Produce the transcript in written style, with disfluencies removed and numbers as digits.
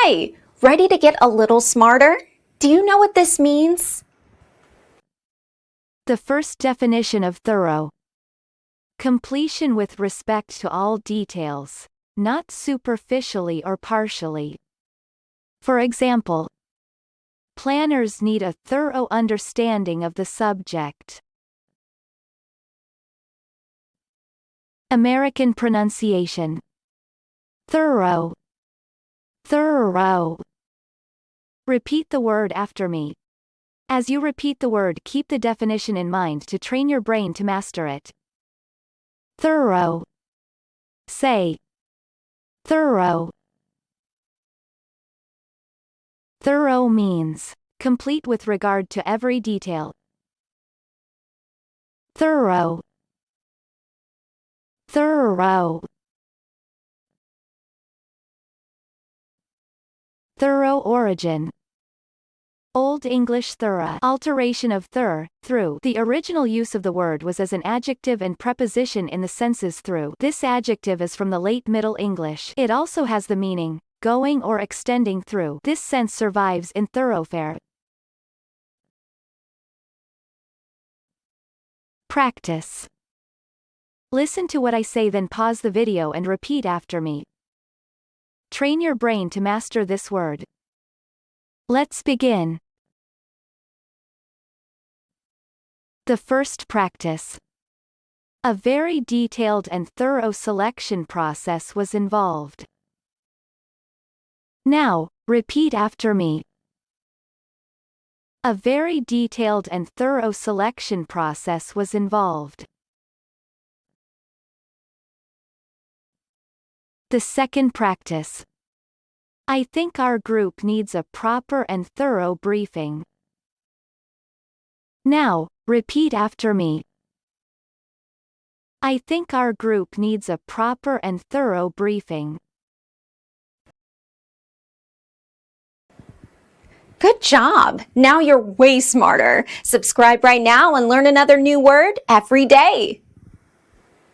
Hi, ready to get a little smarter? Do you know what this means? The first definition of thorough. Completion with respect to all details, not superficially or partially. For example, planners need a thorough understanding of the subject. American pronunciation. Thorough. Thorough. Repeat the word after me. As you repeat the word, keep the definition in mind to train your brain to master it. Thorough. Say. Thorough. Thorough means complete with regard to every detail. Thorough. Thorough. Thorough origin. Old English thorough, alteration of through. The original use of the word was as an adjective and preposition in the senses through. This adjective is from the late Middle English. It also has the meaning going or extending through. This sense survives in thoroughfare. Practice. Listen to what I say, then pause the video and repeat after me. Train your brain to master this word. Let's begin. The first practice. A very detailed and thorough selection process was involved. Now, repeat after me. A very detailed and thorough selection process was involved. The second practice. I think our group needs a proper and thorough briefing. Now, repeat after me. I think our group needs a proper and thorough briefing. Good job! Now you're way smarter. Subscribe right now and learn another new word every day.